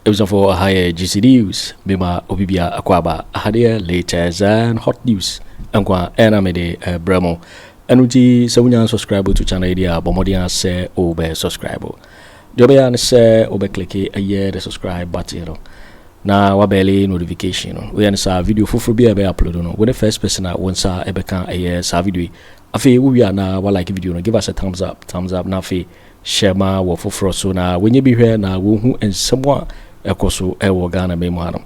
It was for higher GC News, Bima Obibia Akwaba, Hadia, latest and hot news, and Kwa Enamede Bremo. And uji Samunya subscribe to channel idea, Bomodia say obe subscribe. Jobean say obe click a year the subscribe button. Na wabele notification. We answer video for be upload no. When the first person that wants ebeka a year sa video. Afi we are na wa like video no. Give us a thumbs up na fi share ma wo for so na when you be here na wo hu ensemo ekoso e wo Ghana me mu hanom.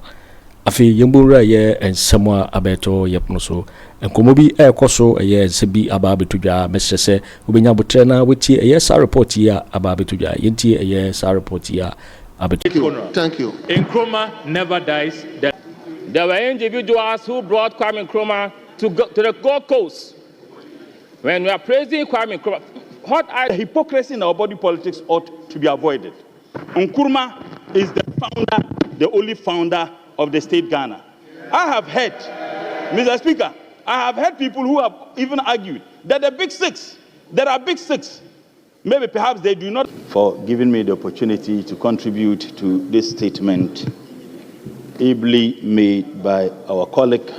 Afi yembura ye ensemo abeto yepno so enkomo bi ekoso ye nsebi aba betudwa mesese obenya botre na weti ye sa report ya aba betudwa yenti ye sa report ya. Thank you. Nkrumah never dies. There were individuals who brought Kwame Nkrumah to the Gold Coast. When we are praising Kwame Nkrumah, what are the hypocrisy in our body politics ought to be avoided. Nkrumah is the founder, the only founder of the state Ghana. I have heard, Mr. Speaker, I have heard people who have even argued that the big six, there are big six. Maybe perhaps they do not. For giving me the opportunity to contribute to this statement ably made by our colleague.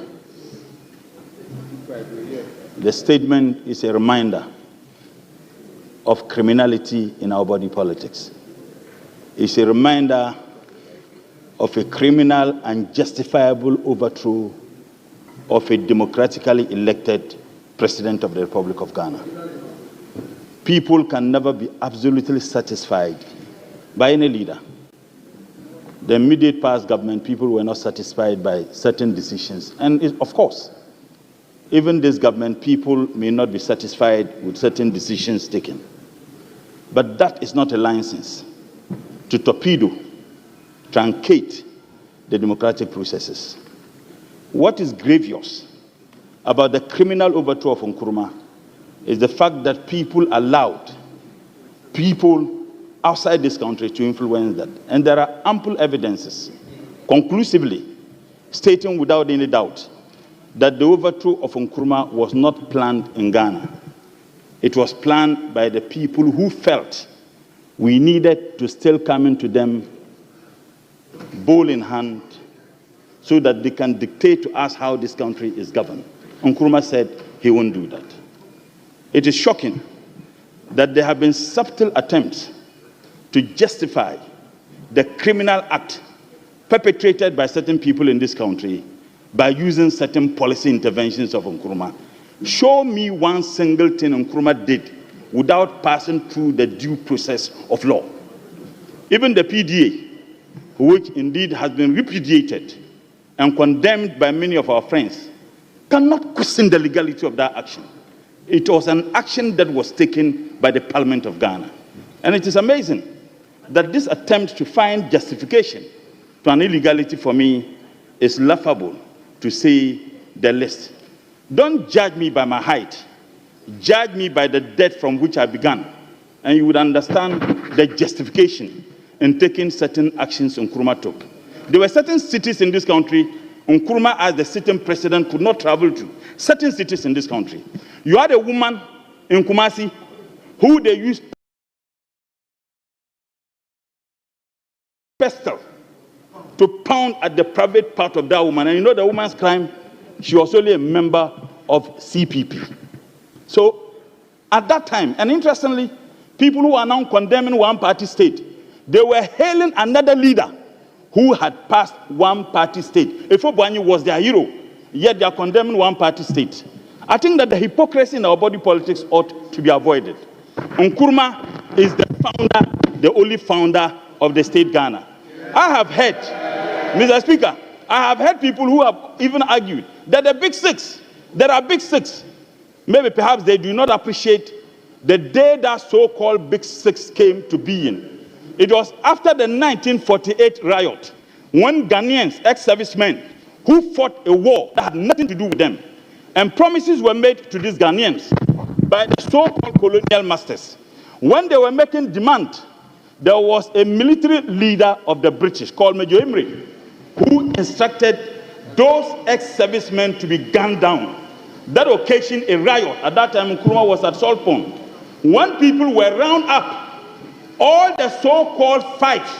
The statement is a reminder of criminality in our body politics. It's a reminder of a criminal and justifiable overthrow of a democratically elected President of the Republic of Ghana. People can never be absolutely satisfied by any leader. The immediate past government, people were not satisfied by certain decisions. And of course, even this government, people may not be satisfied with certain decisions taken. But that is not a license to torpedo, truncate the democratic processes. What is grievous about the criminal overthrow of Nkrumah is the fact that people allowed people outside this country to influence that. And there are ample evidences, conclusively, stating without any doubt that the overthrow of Nkrumah was not planned in Ghana. It was planned by the people who felt we needed to still come into them bowl in hand so that they can dictate to us how this country is governed. Nkrumah said he won't do that. It is shocking that there have been subtle attempts to justify the criminal act perpetrated by certain people in this country by using certain policy interventions of Nkrumah. Show me one single thing Nkrumah did without passing through the due process of law. Even the PDA, which indeed has been repudiated and condemned by many of our friends, cannot question the legality of that action. It was an action that was taken by the Parliament of Ghana. And it is amazing that this attempt to find justification to an illegality for me is laughable, to say the least. Don't judge me by my height. Judge me by the depth from which I began. And you would understand the justification in taking certain actions Nkrumah took. There were certain cities in this country Nkrumah, as the sitting president, could not travel to. Certain cities in this country. You had a woman in Kumasi who they used pestle to pound at the private part of that woman. And you know the woman's crime? She was only a member of CPP. So at that time, and interestingly, people who are now condemning one-party state, they were hailing another leader who had passed one-party state. Efo Boakye was their hero, yet they are condemning one-party state. I think that the hypocrisy in our body politics ought to be avoided. Nkrumah is the founder, the only founder of the state Ghana. I have heard, Mr. Speaker, I have heard people who have even argued that the big six, there are big six. Maybe perhaps they do not appreciate the day that so-called big six came to being. It was after the 1948 riot, when Ghanaians, ex-servicemen, who fought a war that had nothing to do with them, and promises were made to these Ghanaians by the so-called colonial masters. When they were making demand, there was a military leader of the British called Major Imrie, who instructed those ex-servicemen to be gunned down. That occasioned a riot. At that time, Nkrumah was at Salt Pond. When people were round up, all the so-called fights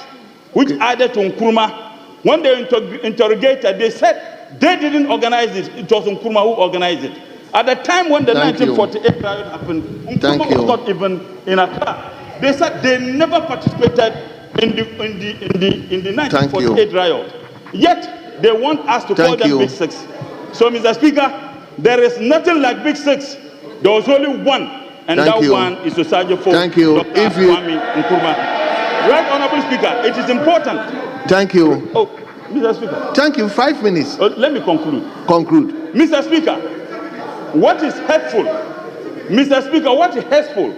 which added to Nkrumah. When they interrogated, they said they didn't organize it. It was Nkrumah who organized it. At the time when the 1948 riot happened, Nkrumah was not even in Accra. They said they never participated in the 1948 riot. Yet they want us to call them Big Six. So, Mr. Speaker, there is nothing like Big Six. There was only one, and one is Osagyefo Dr. Kwame Nkrumah. Right, Honorable Speaker, it is important. Thank you. Oh, Mr. Speaker. Thank you. 5 minutes. Let me conclude. Conclude. Mr. Speaker, what is hurtful? Mr. Speaker, what is hurtful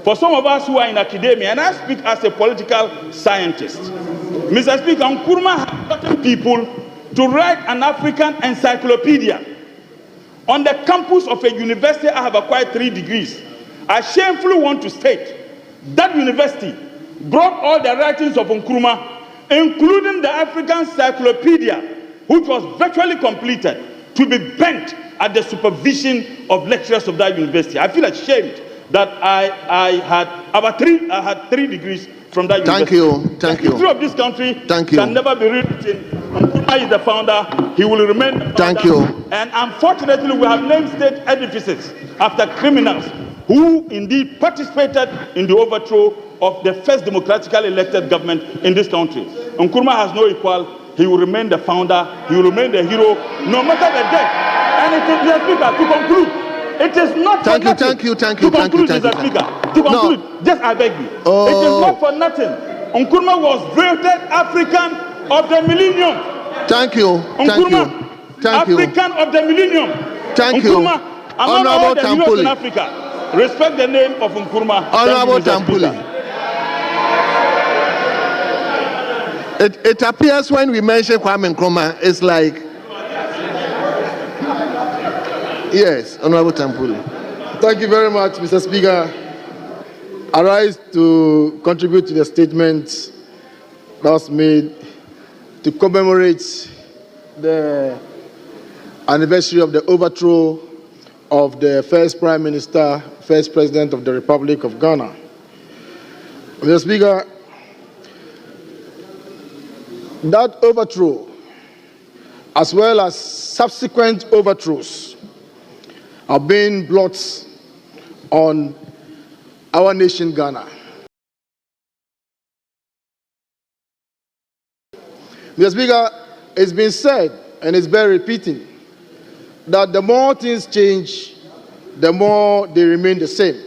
for some of us who are in academia, and I speak as a political scientist. Mr. Speaker, Nkrumah has gotten people to write an African encyclopedia. On the campus of a university, I have acquired 3 degrees. I shamefully want to state that university brought all the writings of Nkrumah, including the African encyclopedia, which was virtually completed, to be bent at the supervision of lecturers of that university. I feel ashamed that I had 3 degrees from that university. Thank you. The history of this country can never be rewritten. Nkrumah is the founder. He will remain the founder. Thank you. And unfortunately, we have named state edifices after criminals who indeed participated in the overthrow of the first democratically elected government in this country. Nkrumah has no equal. He will remain the founder. He will remain the hero, no matter the death. And it is, Mr. Speaker, to conclude, it is not for nothing. Thank you. To conclude, Mr. Speaker, to conclude, just I beg you. It is not for nothing. Nkrumah was voted African of the millennium. Thank you. African of the millennium. Thank you. Nkrumah, among all the heroes in Africa, respect the name of Nkrumah. Honorable Tampuli. It appears when we mention Kwame Nkrumah, it's like, yes, Honorable Tampuli. Thank you very much, Mr. Speaker. I rise to contribute to the statement that was made to commemorate the anniversary of the overthrow of the first Prime Minister, first President of the Republic of Ghana. Mr. Speaker, that overthrow, as well as subsequent overthrows, have been blots on our nation, Ghana. Mr. Speaker, it's been said, and it's bear repeating, that the more things change, the more they remain the same.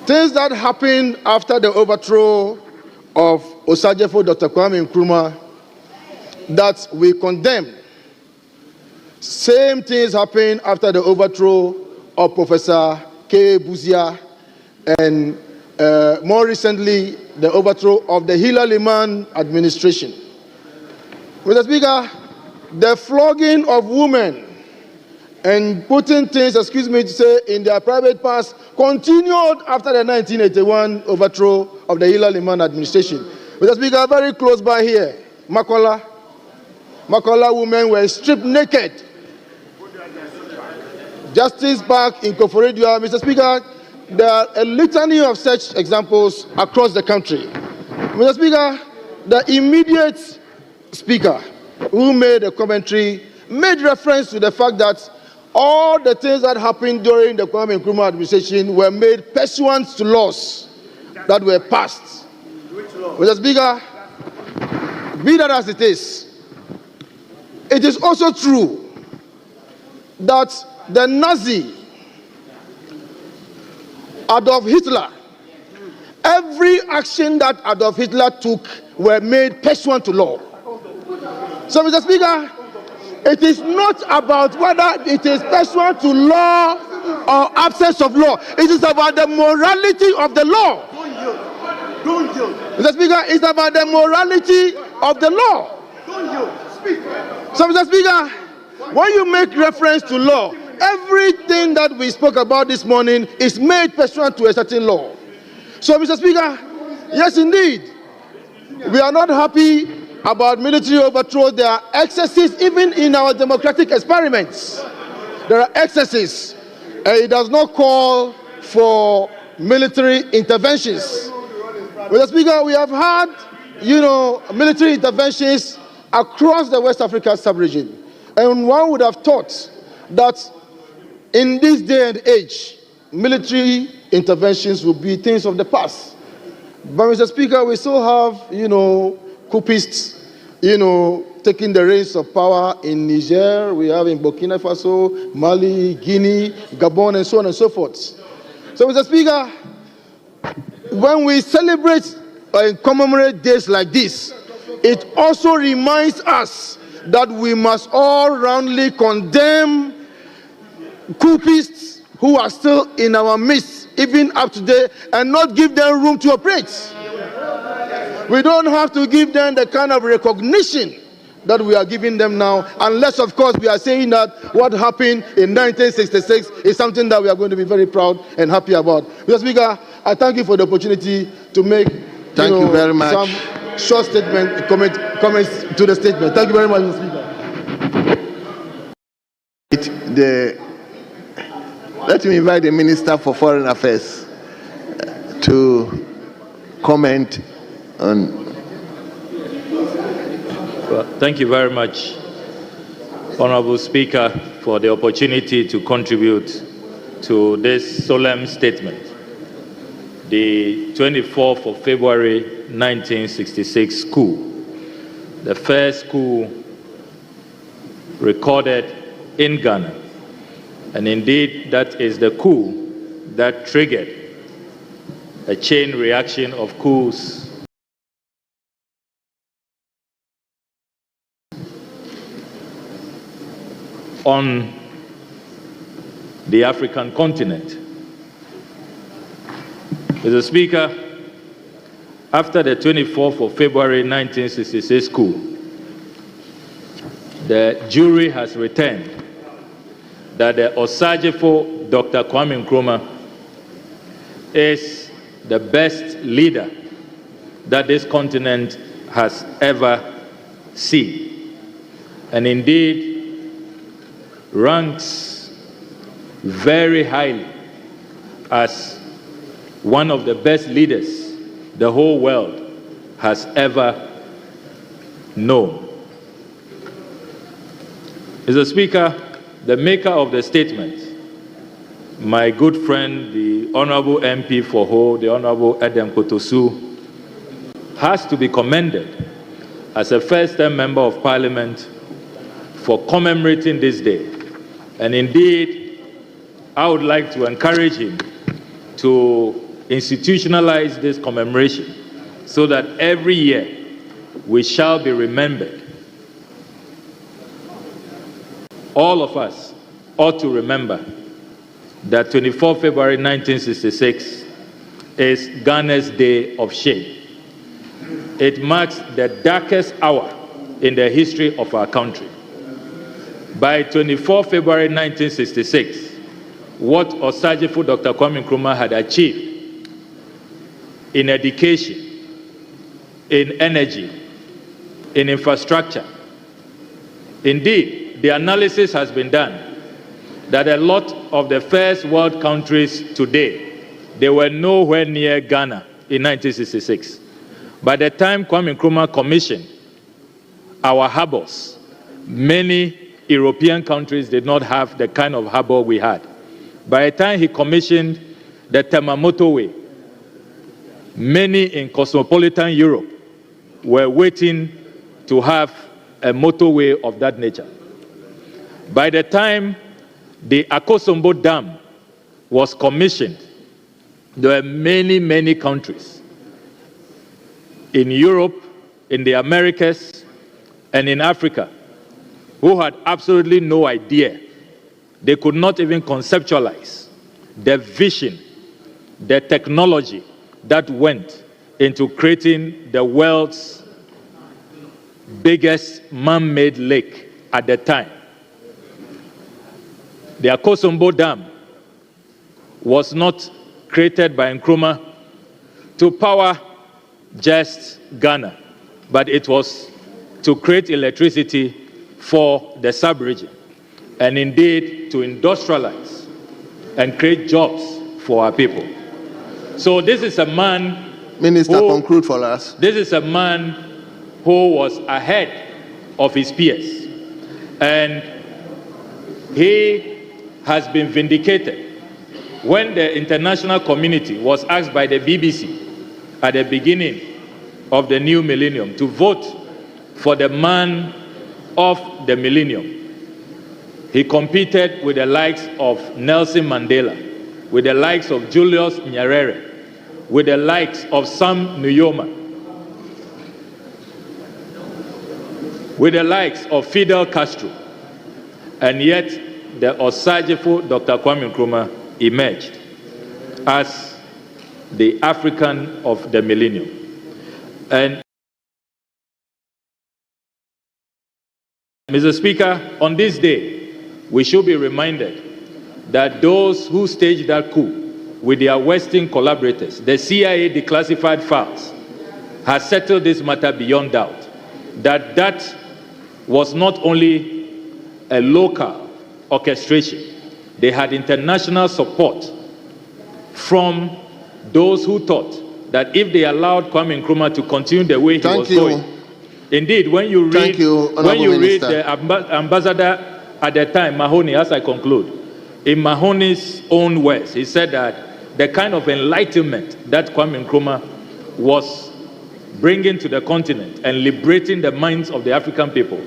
Things that happened after the overthrow of Osagyefo Dr. Kwame Nkrumah that we condemn. Same things happened after the overthrow of Professor K. Buzia and more recently the overthrow of the Hillary Liman administration. Mr. Speaker, the flogging of women and putting things, excuse me to say, in their private parts continued after the 1981 overthrow of the Hillary Liman administration. Mr. Speaker, very close by here, Makola women were stripped naked. Justice Park in Koforidua. Mr. Speaker, there are a litany of such examples across the country. Mr. Speaker, the immediate speaker who made a commentary made reference to the fact that all the things that happened during the Kwame Nkrumah administration were made pursuant to laws that were passed. Mr. Speaker, be that as it is also true that the Nazi Adolf Hitler, every action that Adolf Hitler took were made pursuant to law. So, Mr. Speaker, it is not about whether it is pursuant to law or absence of law. It is about the morality of the law. Don't yield. Mr. Speaker, it's about the morality of the law. Don't yield. Speak. So, Mr. Speaker, when you make reference to law, everything that we spoke about this morning is made pursuant to a certain law. So, Mr. Speaker, yes, indeed, we are not happy about military overthrow. There are excesses even in our democratic experiments. There are excesses. It does not call for military interventions. Mr. Speaker, we have had, military interventions across the West Africa sub-region. And one would have thought that in this day and age, military interventions will be things of the past. But, Mr. Speaker, we still have, coupists, taking the reins of power in Niger. We have in Burkina Faso, Mali, Guinea, Gabon, and so on and so forth. So, Mr. Speaker, when we celebrate and commemorate days like this, it also reminds us that we must all roundly condemn coupists who are still in our midst, even up to today, and not give them room to operate. We don't have to give them the kind of recognition that we are giving them now, unless, of course, we are saying that what happened in 1966 is something that we are going to be very proud and happy about. Mr. Speaker, I thank you for the opportunity to make you very much. Some short statement, comments to the statement. Thank you very much, Mr. Speaker. Let me invite the Minister for Foreign Affairs to comment on. Well, thank you very much, Honorable Speaker, for the opportunity to contribute to this solemn statement. The 24th of February 1966 coup, the first coup recorded in Ghana. And indeed, that is the coup that triggered a chain reaction of coups on the African continent. Mr. Speaker, after the 24th of February 1966 coup, the jury has returned that the Osagefo Dr. Kwame Nkrumah is the best leader that this continent has ever seen, and indeed ranks very highly as one of the best leaders the whole world has ever known. Mr. Speaker, the maker of the statement, my good friend, the Honorable MP for Ho, the Honorable Edem Kotosu, has to be commended as a first-time member of Parliament for commemorating this day. And indeed, I would like to encourage him to institutionalize this commemoration so that every year we shall be remembered. All of us ought to remember that 24 February 1966 is Ghana's day of shame. It marks the darkest hour in the history of our country. By 24 February 1966, what Osagefo Dr. Kwame Nkrumah had achieved in education, in energy, in infrastructure, indeed, the analysis has been done that a lot of the first world countries today, they were nowhere near Ghana in 1966. By the time Kwame Nkrumah commissioned our harbors, many European countries did not have the kind of harbor we had. By the time he commissioned the Tema motorway, many in cosmopolitan Europe were waiting to have a motorway of that nature. By the time the Akosombo Dam was commissioned, there were many, many countries in Europe, in the Americas, and in Africa who had absolutely no idea. They could not even conceptualize the vision, the technology that went into creating the world's biggest man-made lake at the time. The Akosombo Dam was not created by Nkrumah to power just Ghana, but it was to create electricity for the sub-region, and indeed to industrialize and create jobs for our people. So this is a man Minister, conclude for us. This is a man who was ahead of his peers, and he has been vindicated. When the international community was asked by the BBC at the beginning of the new millennium to vote for the man of the millennium, he competed with the likes of Nelson Mandela, with the likes of Julius Nyerere, with the likes of Sam Nujoma, with the likes of Fidel Castro, and yet the Osagefo Dr. Kwame Nkrumah emerged as the African of the millennium. And Mr. Speaker, on this day, we should be reminded that those who staged that coup with their Western collaborators, the CIA declassified files, has settled this matter beyond doubt. That was not only a local orchestration, they had international support from those who thought that if they allowed Kwame Nkrumah to continue the way he was going. Indeed, when you read the ambassador at the time, Mahoney, as I conclude, in Mahoney's own words, he said that the kind of enlightenment that Kwame Nkrumah was bringing to the continent and liberating the minds of the African people,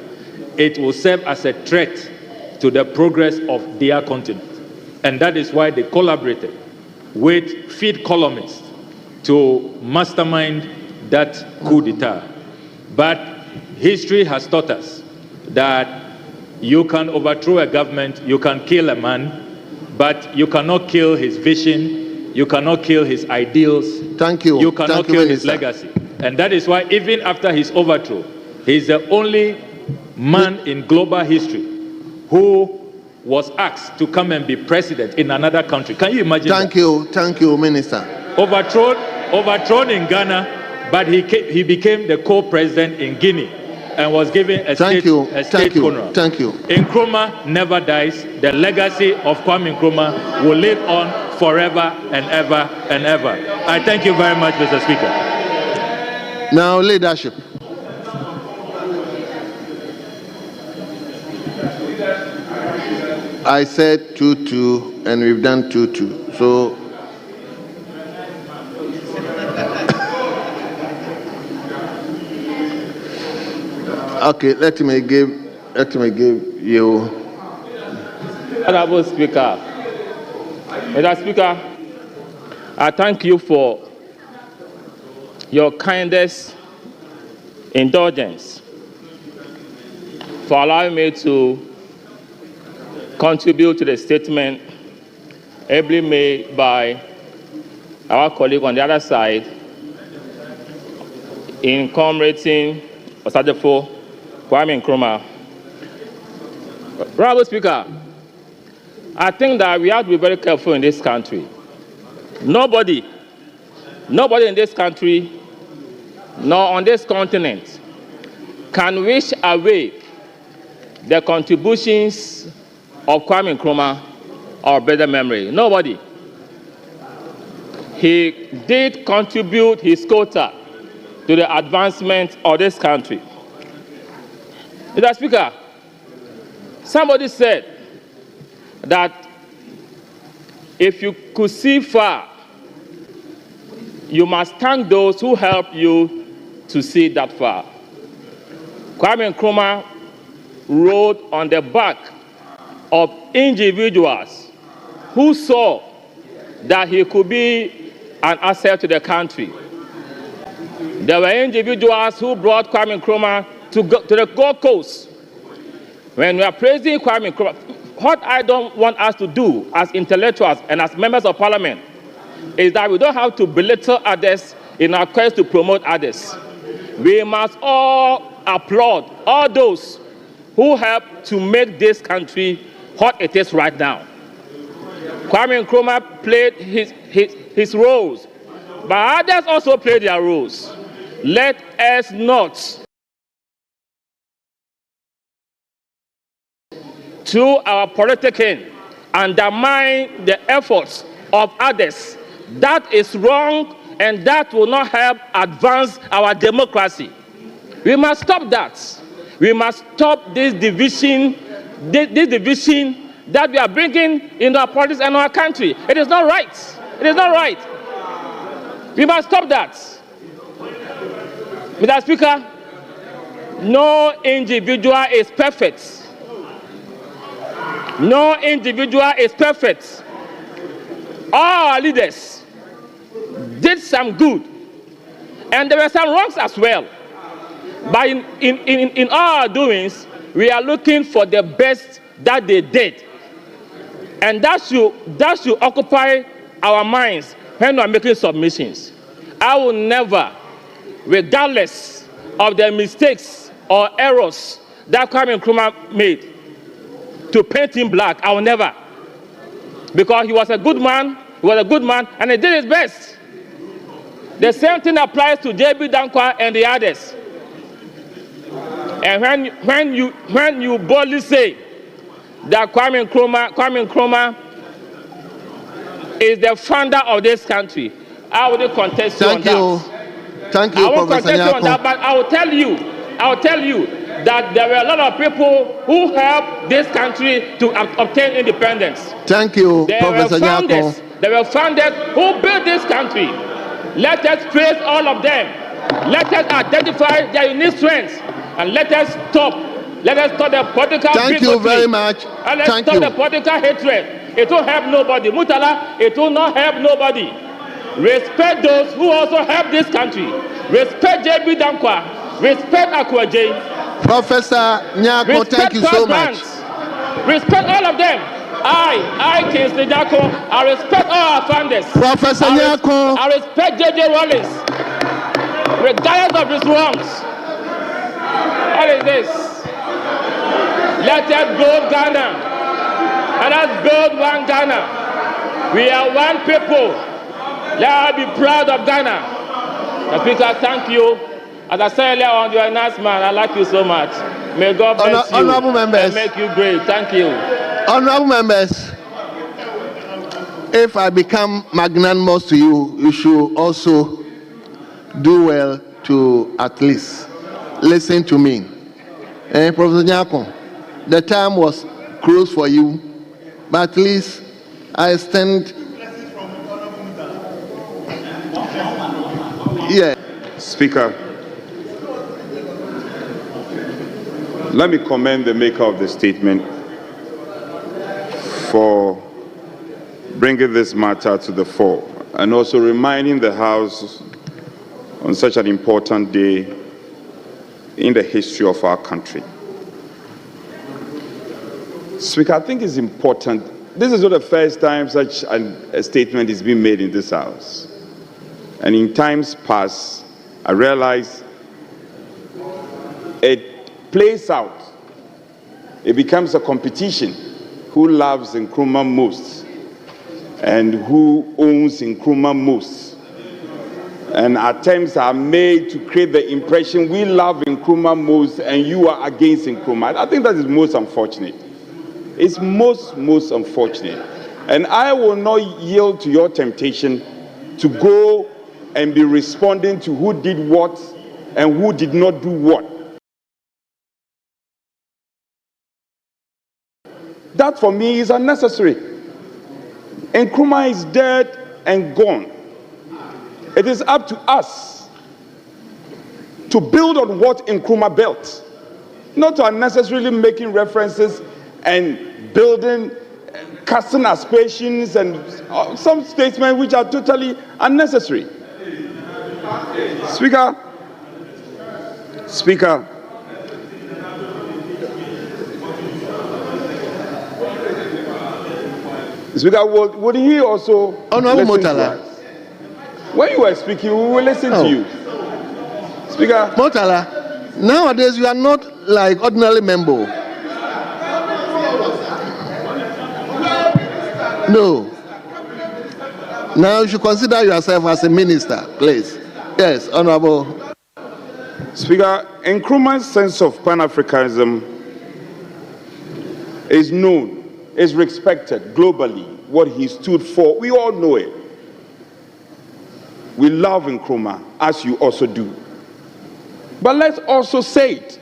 it will serve as a threat to the progress of their continent. And that is why they collaborated with feed columnists to mastermind that coup d'etat. But history has taught us that you can overthrow a government, you can kill a man, but you cannot kill his vision, you cannot kill his ideals. Thank you. You cannot kill his legacy. And that is why even after his overthrow, he is the only man in global history who was asked to come and be president in another country. Can you imagine that? Thank you, Minister. Overthrown in Ghana, but he became the co-president in Guinea and was given a state funeral. Thank you. Nkrumah never dies. The legacy of Kwame Nkrumah will live on forever and ever and ever. I thank you very much, Mr. Speaker. Now, leadership. I said 2-2, and we've done 2-2. So, okay, let me give you. Honorable Speaker, Mr. Speaker, I thank you for your kindest indulgence for allowing me to contribute to the statement ably made by our colleague on the other side in commemorating Osagefo Kwame Nkrumah. Honorable Speaker, I think that we have to be very careful in this country. Nobody in this country, nor on this continent, can wish away the contributions of Kwame Nkrumah or better memory. Nobody. He did contribute his quota to the advancement of this country. Mr. Speaker, somebody said that if you could see far, you must thank those who helped you to see that far. Kwame Nkrumah rode on the back of individuals who saw that he could be an asset to the country. There were individuals who brought Kwame Nkrumah to the Gold Coast. When we are praising Kwame Nkrumah, what I don't want us to do as intellectuals and as members of parliament is that we don't have to belittle others in our quest to promote others. We must all applaud all those who helped to make this country what it is right now. Kwame Nkrumah played his roles, but others also played their roles. Let us not, through our politicking, undermine the efforts of others. That is wrong, and that will not help advance our democracy. We must stop that. We must stop this division, that we are bringing into our politics and our country. It is not right. It is not right. We must stop that. Mr. Speaker, no individual is perfect. No individual is perfect. All our leaders did some good, and there were some wrongs as well. But in all our doings, we are looking for the best that they did. And that should occupy our minds when we are making submissions. I will never, regardless of the mistakes or errors that Kwame Nkrumah made, to paint him black. I will never. Because he was a good man, and he did his best. The same thing applies to J.B. Dankwa and the others. And when you boldly say that Kwame Nkrumah is the founder of this country, I will contest you on that. Thank you, I won't contest you on that, but I will tell you that there were a lot of people who helped this country to obtain independence. Thank you, Professor Nyako. There were founders who built this country. Let us praise all of them. Let us identify their unique strengths, and let us stop the political Thank you very much. And let's stop the political hatred. It will help nobody. Mutala, it will not help nobody. Respect those who also help this country. Respect J.B. Dankwa. Respect Akwaje. Professor Nyako, thank you so much. Respect all of them. I, Kingsley Nyako, I respect all our founders. Professor Nyako. I respect J.J. Rollins, regardless of his wrongs. What is this? Let us build Ghana. Let us build one Ghana. We are one people. Let us be proud of Ghana. The Speaker, thank you. As I said earlier on your announcement, I like you so much. May God bless you Honorable members, and make you great. Thank you. Honorable members, if I become magnanimous to you, you should also do well to at least listen to me. Professor Nyako, the time was close for you, but at least I extend. Yeah. Speaker, let me commend the maker of the statement for bringing this matter to the fore and also reminding the House on such an important day in the history of our country. Speaker, I think it's important. This is not the first time such a statement is being made in this House. And in times past, I realize it plays out. It becomes a competition. Who loves Nkrumah most? And who owns Nkrumah most? And attempts are made to create the impression we love Nkrumah most and you are against Nkrumah. I think that is most unfortunate. It's most unfortunate. And I will not yield to your temptation to go and be responding to who did what and who did not do what. That for me is unnecessary. Nkrumah is dead and gone. It is up to us to build on what Nkrumah built, not to unnecessarily making references and building, casting aspersions and some statements which are totally unnecessary. Speaker, would he also listen to us? When you were speaking, we will listen to you. Speaker Motala, nowadays you are not like ordinary member. No. Now you should consider yourself as a minister, please. Yes, Honorable. Speaker, Nkrumah's sense of Pan-Africanism is known, is respected globally, what he stood for. We all know it. We love Nkrumah, as you also do. But let's also say it,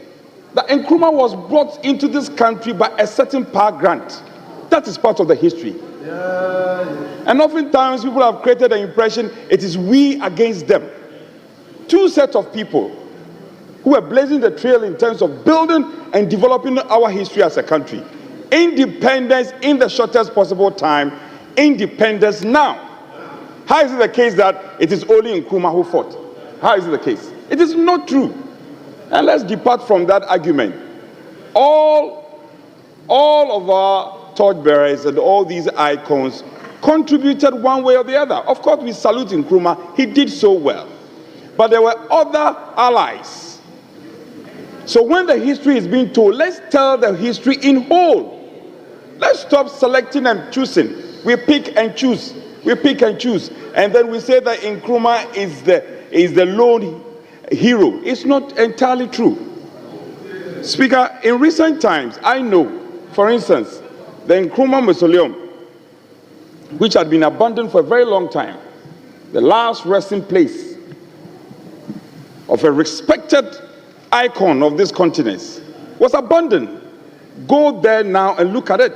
that Nkrumah was brought into this country by a certain power grant. That is part of the history. And oftentimes people have created the impression it is we against them. Two sets of people who are blazing the trail in terms of building and developing our history as a country. Independence in the shortest possible time, independence now. How is it the case that it is only Nkrumah who fought? How is it the case? It is not true. And let's depart from that argument. All of our torchbearers and all these icons contributed one way or the other. Of course, we salute Nkrumah. He did so well. But there were other allies. So when the history is being told, let's tell the history in whole. Let's stop selecting and choosing. We pick and choose. We pick and choose. And then we say that Nkrumah is the lone hero. It's not entirely true. Speaker, in recent times, I know, for instance, the Nkrumah Mausoleum, which had been abandoned for a very long time, the last resting place of a respected icon of this continent, was abandoned. Go there now and look at it.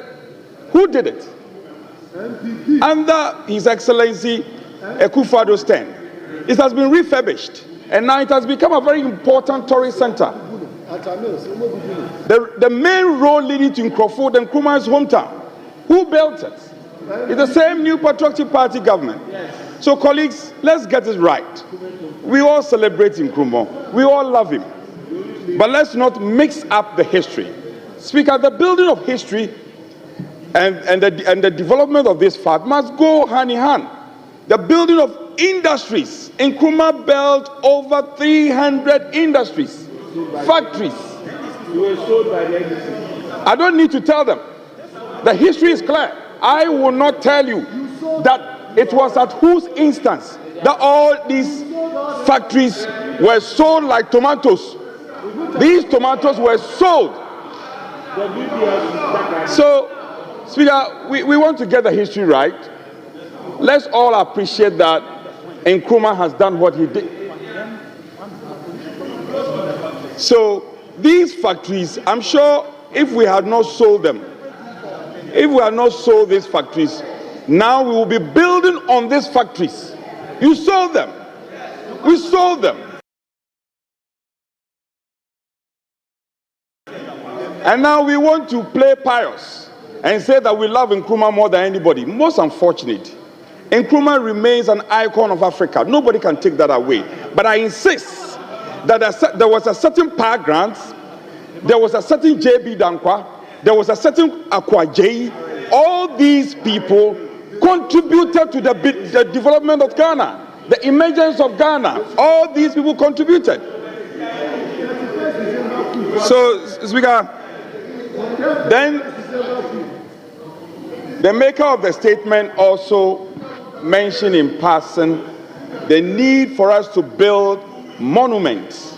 Who did it? NPP. Under His Excellency Akufo Addo's term. It has been refurbished, and now it has become a very important tourist center. The main road leading to Nkrumah's hometown. Who built it? It's the same New Patriotic Party government. So, colleagues, let's get it right. We all celebrate Nkrumah. We all love him. But let's not mix up the history. Speaker, the building of history and the development of this fact must go hand in hand. The building of industries. Nkrumah built over 300 industries, factories. I don't need to tell them. The history is clear. I will not tell you that it was at whose instance that all these factories were sold like tomatoes. These tomatoes were sold. So, Speaker, we want to get the history right. Let's all appreciate that Nkrumah has done what he did. So, these factories, I'm sure if we had not sold them, if we had not sold these factories, now we will be building on these factories. You sold them. We sold them. And now we want to play pious and say that we love Nkrumah more than anybody. Most unfortunate. Nkrumah remains an icon of Africa. Nobody can take that away. But I insist that there was a certain power grant, there was a certain JB Dankwa, there was a certain Akwajeyi. All these people contributed to the development of Ghana, the emergence of Ghana. All these people contributed. So, Speaker, then the maker of the statement also mentioned in passing the need for us to build monuments,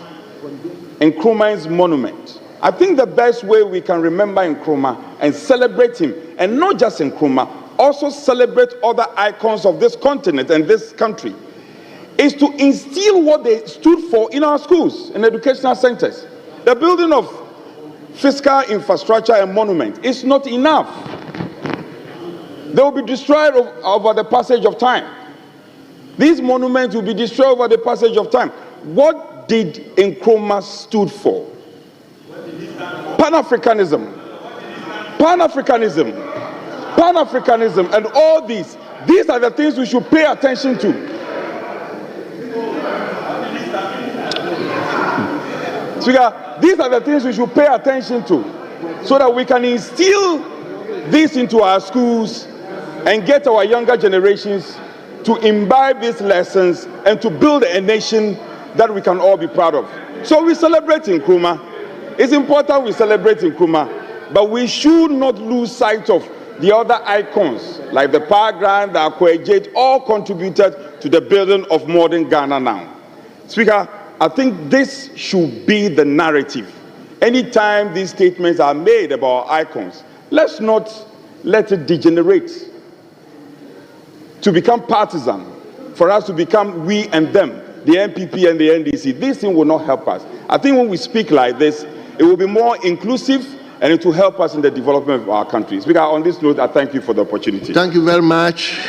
Nkrumah's monument. I think the best way we can remember Nkrumah and celebrate him, and not just Nkrumah, also celebrate other icons of this continent and this country, is to instill what they stood for in our schools and educational centers. The building of fiscal infrastructure and monument is not enough. They will be destroyed over the passage of time. These monuments will be destroyed over the passage of time. What did Nkrumah stood for? Pan-Africanism. Pan-Africanism. Pan-Africanism and all these. These are the things we should pay attention to. Speaker, these are the things we should pay attention to so that we can instill this into our schools and get our younger generations to imbibe these lessons and to build a nation that we can all be proud of. So we celebrate Nkrumah. It's important we celebrate Nkrumah, but we should not lose sight of the other icons like the power grant, the Akwajeyi, all contributed to the building of modern Ghana now. Speaker, I think this should be the narrative. Anytime these statements are made about icons, let's not let it degenerate to become partisan. for us to become we and them, the NPP and the NDC. This thing will not help us. I think when we speak like this, it will be more inclusive and it will help us in the development of our country. Speaker, on this note, I thank you for the opportunity. Thank you very much.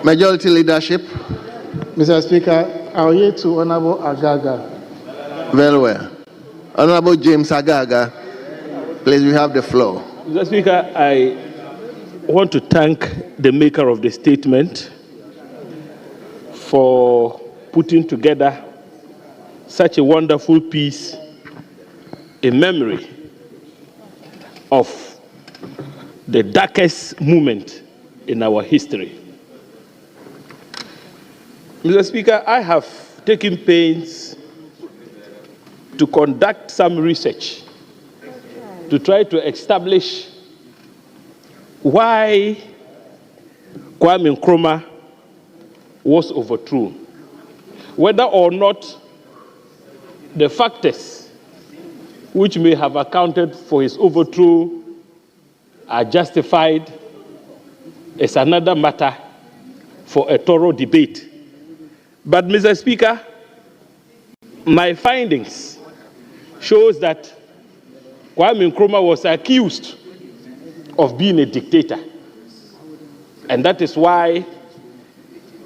Majority Leadership. Mr. Speaker, I will yield to Honorable Agaga. Very well. Honorable James Agaga, please, we have the floor. Mr. Speaker, I want to thank the maker of the statement for putting together such a wonderful piece in memory of the darkest moment in our history. Mr. Speaker, I have taken pains to conduct some research to try to establish why Kwame Nkrumah was overthrown, whether or not the factors which may have accounted for his overthrow are justified is another matter for a thorough debate. But, Mr. Speaker, my findings shows that Kwame Nkrumah was accused of being a dictator. And that is why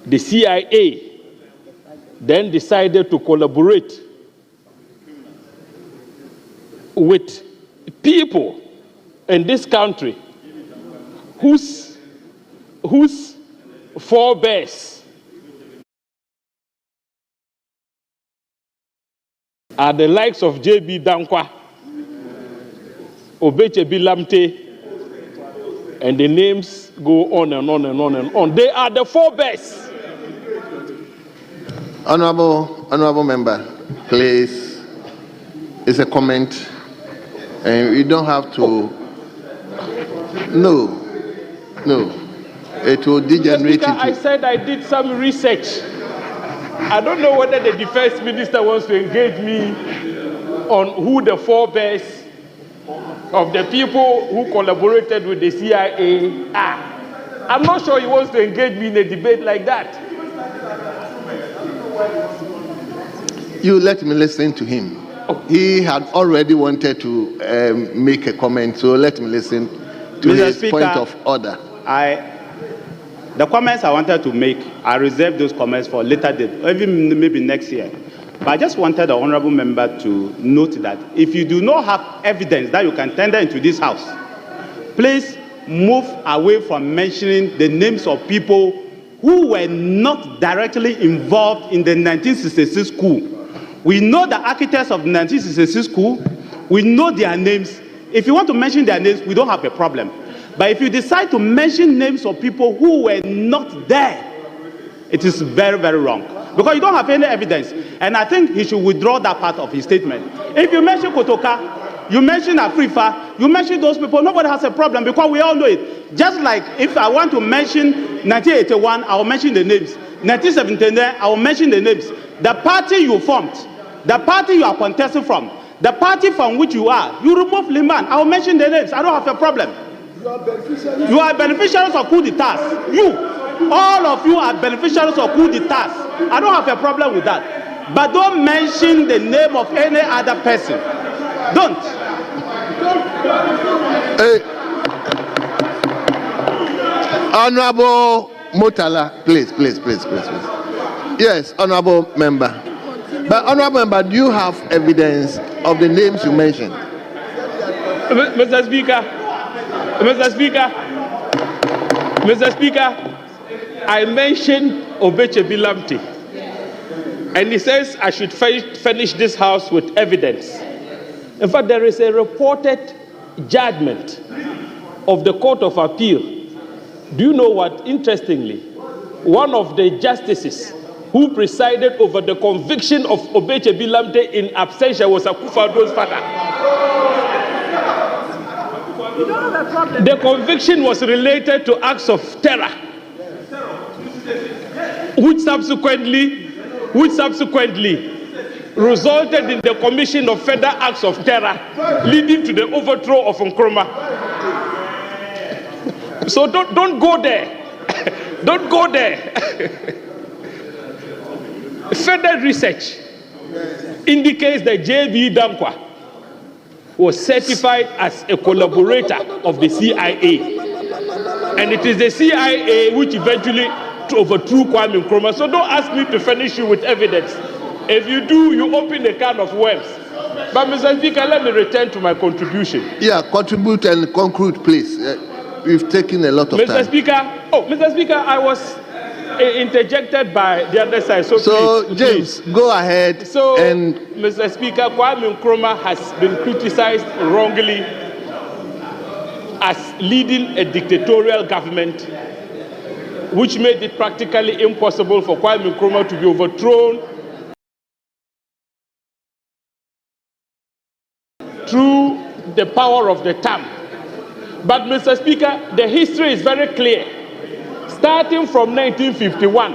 the CIA then decided to collaborate with people in this country whose forebears are the likes of J.B. Dankwa, Obeche Bilamte, and the names go on and on and on and on. They are the forebears. Honorable member, please. It's a comment, and you don't have to. No. It will degenerate. Speaker, I said I did some research. I don't know whether the defense minister wants to engage me on who the forebears of the people who collaborated with the CIA are. I'm not sure he wants to engage me in a debate like that. You let me listen to him. He had already wanted to make a comment, so let me listen to Mr. his Speaker, point of order. The comments I wanted to make, I reserve those comments for later date, or even maybe next year. But I just wanted the honorable member to note that if you do not have evidence that you can tender into this house, please move away from mentioning the names of people who were not directly involved in the 1966 coup. We know the architects of the 1966 coup. We know their names. If you want to mention their names, we don't have a problem. But if you decide to mention names of people who were not there, it is very, very wrong. Because you don't have any evidence. And I think he should withdraw that part of his statement. If you mention Kotoka, you mention Afrifa, you mention those people, nobody has a problem because we all know it. Just like if I want to mention 1981, I will mention the names. 1979, I will mention the names. The party you formed, the party you are contesting from, the party from which you are, you remove Liman, I will mention the names. I don't have a problem. You are beneficiaries of coup d'etat. You, all of you are beneficiaries of coup d'etat. I don't have a problem with that. But don't mention the name of any other person. Don't. Hey. Honorable Motala, please. Yes, honorable member. But honorable member, do you have evidence of the names you mentioned? Mr. Speaker, I mentioned Obeche Bilamte, and he says I should furnish this house with evidence. In fact, there is a reported judgment of the Court of Appeal. Do you know what? Interestingly, one of the justices who presided over the conviction of Obeche Bilamte in absentia was Akufo Addo's father. The conviction was related to acts of terror, which subsequently resulted in the commission of further acts of terror, leading to the overthrow of Nkrumah. So don't go there. Don't go there. Further research indicates that J.B. Dankwa was certified as a collaborator of the CIA. And it is the CIA which eventually overthrew Kwame Nkrumah. So don't ask me to furnish you with evidence. If you do, you open a can of worms. But Mr. Speaker, let me return to my contribution. Yeah, contribute and conclude, please. We've taken a lot of time. Mr. Speaker, I was interjected by the other side. So James, go ahead. And Mr. Speaker, Kwame Nkrumah has been criticized wrongly as leading a dictatorial government, which made it practically impossible for Kwame Nkrumah to be overthrown through the power of the thumb. But Mr. Speaker, the history is very clear. Starting from 1951,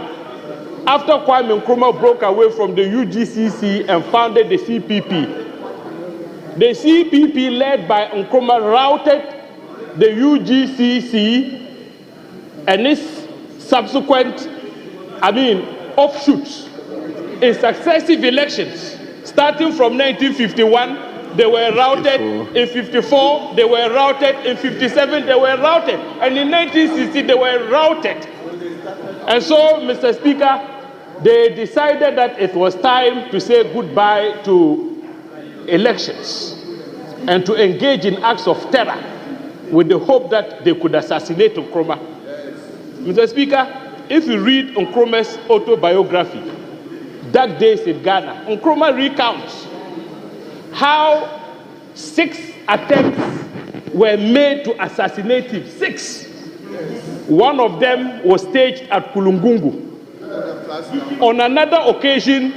after Kwame Nkrumah broke away from the UGCC and founded the CPP led by Nkrumah routed the UGCC and its subsequent, offshoots in successive elections. Starting from 1951, they were routed. In 54, they were routed. In 57, they were routed. And in 1960, they were routed. And so, Mr. Speaker, they decided that it was time to say goodbye to elections and to engage in acts of terror with the hope that they could assassinate Nkrumah. Mr. Speaker, if you read Nkrumah's autobiography, Dark Days in Ghana, Nkrumah recounts how 6 attempts were made to assassinate him. 6. One of them was staged at Kulungungu. On another occasion,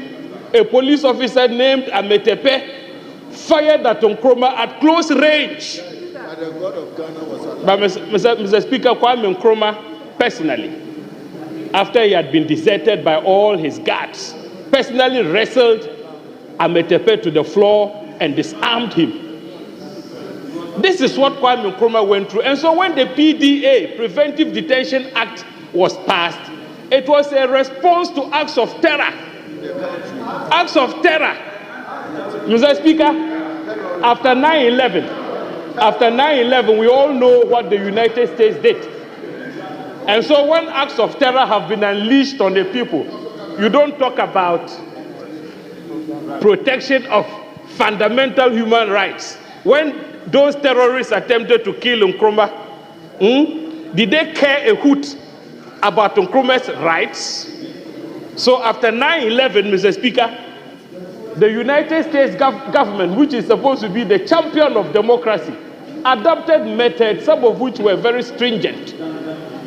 a police officer named Ametepe fired at Nkrumah at close range. But Mr. Speaker, Kwame Nkrumah personally, after he had been deserted by all his guards, personally wrestled Ametepe to the floor and disarmed him. This is what Kwame Nkrumah went through. And so when the PDA, Preventive Detention Act, was passed, it was a response to acts of terror. Acts of terror. Mr. Speaker, after 9/11, we all know what the United States did. And so when acts of terror have been unleashed on the people, you don't talk about protection of fundamental human rights. When those terrorists attempted to kill Nkrumah, did they care a hoot about Nkrumah's rights? So after 9/11, Mr. Speaker, the United States government, which is supposed to be the champion of democracy, adopted methods, some of which were very stringent,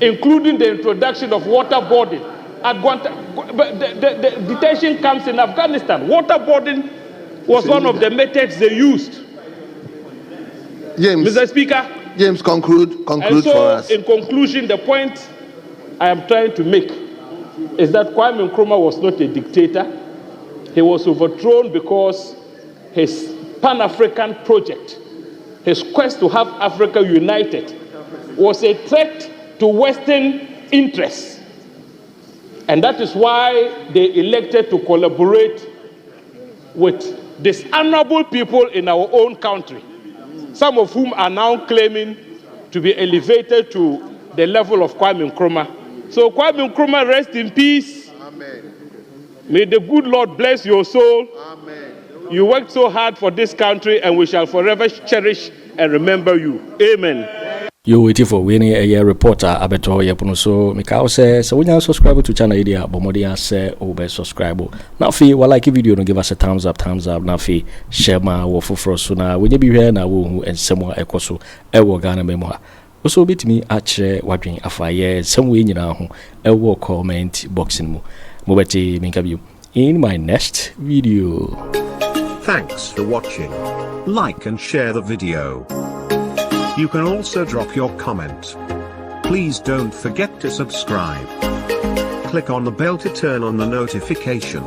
including the introduction of waterboarding. At the detention camps in Afghanistan, waterboarding was one of the methods they used. James, Mr. Speaker. James, conclude for us. In conclusion, the point I am trying to make is that Kwame Nkrumah was not a dictator. He was overthrown because his Pan-African project, his quest to have Africa united, was a threat to Western interests. And that is why they elected to collaborate with dishonorable people in our own country, some of whom are now claiming to be elevated to the level of Kwame Nkrumah. So Kwame Nkrumah, rest in peace. Amen. May the good Lord bless your soul. Amen. You worked so hard for this country, and we shall forever cherish and remember you. Amen. You waiting for winning a reporter abeto yapuno so Mikao say so when you subscribe to channel idea Bomodia say obe subscribe. Now fee wa like video no give us a thumbs up now fee share ma wo foforo so na we be here na wo hu ensemo ekoso e wo Ghana memo ha. Also bitimi atchere wadwen afaye some we nyina ho e wo comment box mu. Mo beti minka bi in my next video. Thanks for watching. Like and share the video. You can also drop your comment. Please don't forget to subscribe. Click on the bell to turn on the notification.